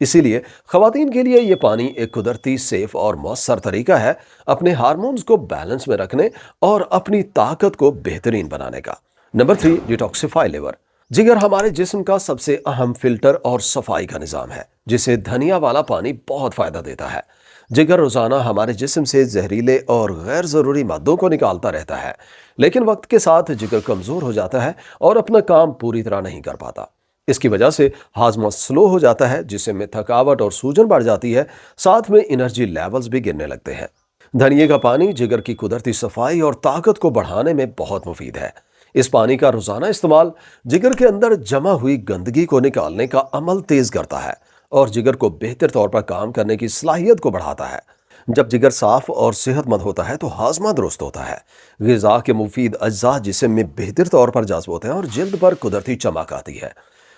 اسی لیے خواتین کے لیے یہ پانی ایک قدرتی، سیف اور مؤثر طریقہ ہے اپنے ہارمونز کو بیلنس میں رکھنے اور اپنی طاقت کو بہترین بنانے کا۔ Number 3، detoxify liver. جگر ہمارے جسم کا سب سے اہم فلٹر اور صفائی کا نظام ہے، جسے دھنیا والا پانی بہت فائدہ دیتا ہے۔ جگر روزانہ ہمارے جسم سے زہریلے اور غیر ضروری مادوں کو نکالتا رہتا ہے، لیکن وقت کے ساتھ جگر کمزور ہو جاتا ہے اور اپنا کام پوری طرح نہیں کر پاتا۔ اس کی وجہ سے ہاضمہ سلو ہو جاتا ہے، جسم میں تھکاوٹ اور سوجن بڑھ جاتی ہے، ساتھ میں انرجی لیولز بھی گرنے لگتے ہیں۔ دھنیے کا پانی جگر کی قدرتی صفائی اور طاقت کو بڑھانے میں بہت مفید ہے۔ اس پانی کا روزانہ استعمال جگر کے اندر جمع ہوئی گندگی کو نکالنے کا عمل تیز کرتا ہے اور جگر کو بہتر طور پر کام کرنے کی صلاحیت کو بڑھاتا ہے۔ جب جگر صاف اور صحت مند ہوتا ہے تو ہاضمہ درست ہوتا ہے، غذا کے مفید اجزاء جسم میں بہتر طور پر جذب ہوتے ہیں اور جلد پر قدرتی چمک آتی ہے۔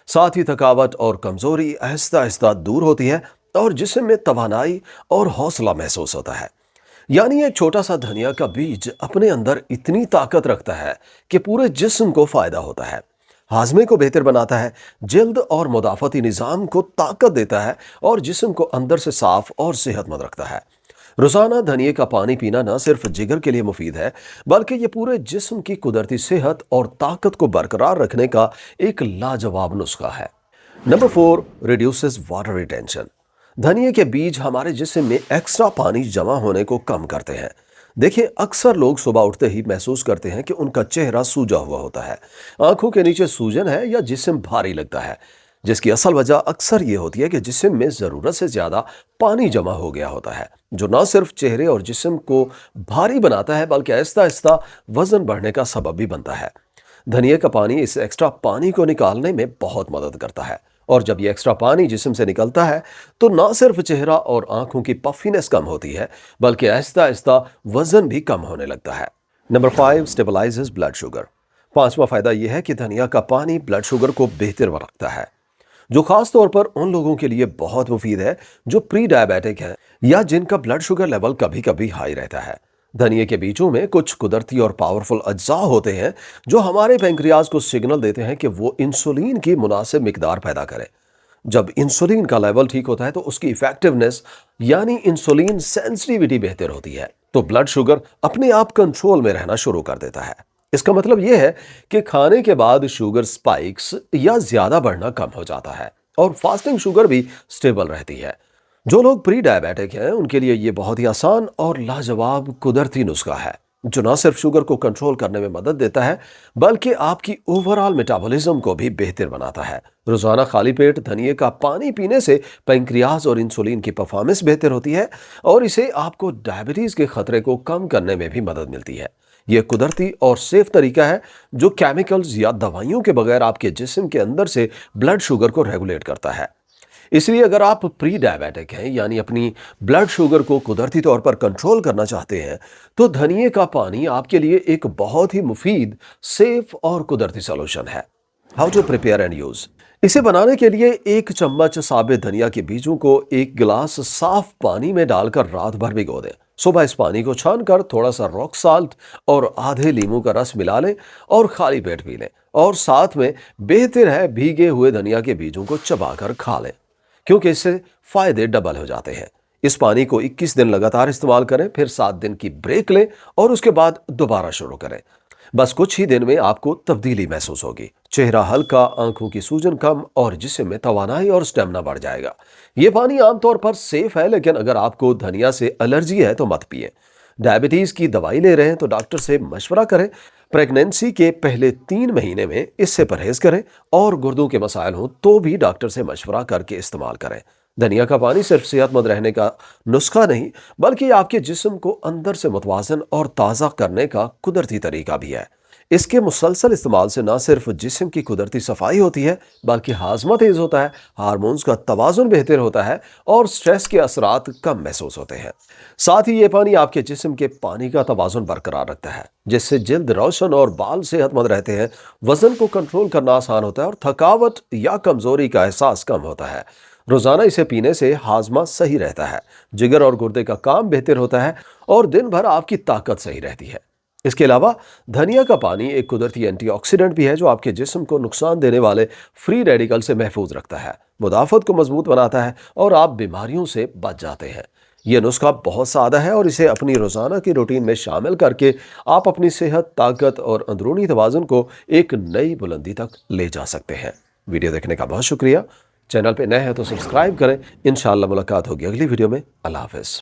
ساتھ ہی تھکاوٹ اور کمزوری آہستہ آہستہ دور ہوتی ہے اور جسم میں توانائی اور حوصلہ محسوس ہوتا ہے۔ یعنی ایک چھوٹا سا دھنیا کا بیج اپنے اندر اتنی طاقت رکھتا ہے کہ پورے جسم کو فائدہ ہوتا ہے، ہاضمے کو بہتر بناتا ہے، جلد اور مدافعتی نظام کو طاقت دیتا ہے اور جسم کو اندر سے صاف اور صحت مند رکھتا ہے۔ روزانہ دھنیے کا پانی پینا نہ صرف جگر کے لیے مفید ہے، بلکہ یہ پورے جسم کی قدرتی صحت اور طاقت کو برقرار رکھنے کا ایک لاجواب نسخہ ہے۔ Number 4، reduces water retention. دھنیے کے بیج ہمارے جسم میں ایکسٹرا پانی جمع ہونے کو کم کرتے ہیں۔ دیکھیں، اکثر لوگ صبح اٹھتے ہی محسوس کرتے ہیں کہ ان کا چہرہ سوجا ہوا ہوتا ہے، آنکھوں کے نیچے سوجن ہے یا جسم بھاری لگتا ہے، جس کی اصل وجہ اکثر یہ ہوتی ہے کہ جسم میں ضرورت سے زیادہ پانی جمع ہو گیا ہوتا ہے، جو نہ صرف چہرے اور جسم کو بھاری بناتا ہے بلکہ آہستہ آہستہ وزن بڑھنے کا سبب بھی بنتا ہے۔ دھنیے کا پانی اس ایکسٹرا پانی کو نکالنے میں بہت مدد کرتا ہے، اور جب یہ ایکسٹرا پانی جسم سے نکلتا ہے تو نہ صرف چہرہ اور آنکھوں کی پفینس کم ہوتی ہے بلکہ آہستہ آہستہ وزن بھی کم ہونے لگتا ہے۔ Number 5، stabilises blood sugar. پانچواں فائدہ یہ ہے کہ دھنیا کا پانی بلڈ شوگر کو بہتر رکھتا ہے، جو خاص طور پر ان لوگوں کے لیے بہت مفید ہے جو پری ڈائبیٹک ہیں یا جن کا بلڈ شوگر لیول کبھی کبھی ہائی رہتا ہے۔ دھنیے کے بیجوں میں کچھ قدرتی اور پاورفل اجزاء ہوتے ہیں جو ہمارے پینکریاز کو سگنل دیتے ہیں کہ وہ انسولین کی مناسب مقدار پیدا کرے۔ جب انسولین کا لیول ٹھیک ہوتا ہے تو اس کی ایفیکٹونیس یعنی انسولین سینسٹیویٹی بہتر ہوتی ہے، تو بلڈ شوگر اپنے آپ کنٹرول میں رہنا شروع کر دیتا ہے۔ اس کا مطلب یہ ہے کہ کھانے کے بعد شوگر سپائکس یا زیادہ بڑھنا کم ہو جاتا ہے اور فاسٹنگ شوگر بھی سٹیبل رہتی ہے۔ جو لوگ پری ڈائبیٹک ہیں ان کے لیے یہ بہت ہی آسان اور لاجواب قدرتی نسخہ ہے، جو نہ صرف شوگر کو کنٹرول کرنے میں مدد دیتا ہے بلکہ آپ کی اوورآل میٹابولزم کو بھی بہتر بناتا ہے۔ روزانہ خالی پیٹ دھنیے کا پانی پینے سے پینکریاز اور انسولین کی پرفارمنس بہتر ہوتی ہے اور اسے آپ کو ڈائبٹیز کے خطرے کو کم کرنے میں بھی مدد ملتی ہے۔ یہ قدرتی اور سیف طریقہ ہے جو کیمیکلز یا دوائیوں کے بغیر آپ کے جسم کے اندر سے بلڈ شوگر کو ریگولیٹ کرتا ہے۔ اس لیے اگر آپ پری ڈائبیٹک ہیں یعنی اپنی بلڈ شوگر کو قدرتی طور پر کنٹرول کرنا چاہتے ہیں تو دھنیے کا پانی آپ کے لیے ایک بہت ہی مفید، سیف اور قدرتی سولوشن ہے۔ How to prepare and use. اسے بنانے کے لیے ایک چمچ ثابت دھنیا کے بیجوں کو ایک گلاس صاف پانی میں ڈال کر رات بھر بھگو دیں۔ صبح اس پانی کو چھان کر تھوڑا سا راک سالٹ اور آدھے لیموں کا رس ملا لیں اور خالی پیٹ پی لیں، اور ساتھ میں بہتر ہے بھیگے ہوئے دھنیا کے بیجوں کو چبا کر کھا لیں، کیونکہ اس سے فائدے ڈبل ہو جاتے ہیں۔ اس پانی کو 21 دن لگاتار استعمال کریں، پھر 7 دن کی بریک لیں اور اس کے بعد دوبارہ شروع کریں۔ بس کچھ ہی دن میں آپ کو تبدیلی محسوس ہوگی، چہرہ ہلکا، آنکھوں کی سوجن کم اور جسم میں توانائی اور سٹیمنا بڑھ جائے گا۔ یہ پانی عام طور پر سیف ہے، لیکن اگر آپ کو دھنیا سے الرجی ہے تو مت پیئیں۔ ڈائبٹیز کی دوائی لے رہے ہیں تو ڈاکٹر سے مشورہ کریں۔ پریگنینسی کے پہلے 3 مہینے میں اس سے پرہیز کریں، اور گردوں کے مسائل ہوں تو بھی ڈاکٹر سے مشورہ کر کے استعمال کریں۔ دھنیا کا پانی صرف صحت مند رہنے کا نسخہ نہیں بلکہ آپ کے جسم کو اندر سے متوازن اور تازہ کرنے کا قدرتی طریقہ بھی ہے۔ اس کے مسلسل استعمال سے نہ صرف جسم کی قدرتی صفائی ہوتی ہے بلکہ ہاضمہ تیز ہوتا ہے، ہارمونز کا توازن بہتر ہوتا ہے اور سٹریس کے اثرات کم محسوس ہوتے ہیں۔ ساتھ ہی یہ پانی آپ کے جسم کے پانی کا توازن برقرار رکھتا ہے، جس سے جلد روشن اور بال صحت مند رہتے ہیں، وزن کو کنٹرول کرنا آسان ہوتا ہے اور تھکاوٹ یا کمزوری کا احساس کم ہوتا ہے۔ روزانہ اسے پینے سے ہاضمہ صحیح رہتا ہے، جگر اور گردے کا کام بہتر ہوتا ہے اور دن بھر آپ کی طاقت صحیح رہتی ہے۔ اس کے علاوہ دھنیا کا پانی ایک قدرتی اینٹی آکسیڈنٹ بھی ہے جو آپ کے جسم کو نقصان دینے والے فری ریڈیکل سے محفوظ رکھتا ہے، مدافعت کو مضبوط بناتا ہے اور آپ بیماریوں سے بچ جاتے ہیں۔ یہ نسخہ بہت سادہ ہے اور اسے اپنی روزانہ کی روٹین میں شامل کر کے آپ اپنی صحت، طاقت اور اندرونی توازن کو ایک نئی بلندی تک لے جا سکتے ہیں۔ ویڈیو دیکھنے کا بہت شکریہ۔ چینل پہ نئے ہیں تو سبسکرائب کریں۔ انشاءاللہ ملاقات ہوگی اگلی ویڈیو میں۔ اللہ حافظ۔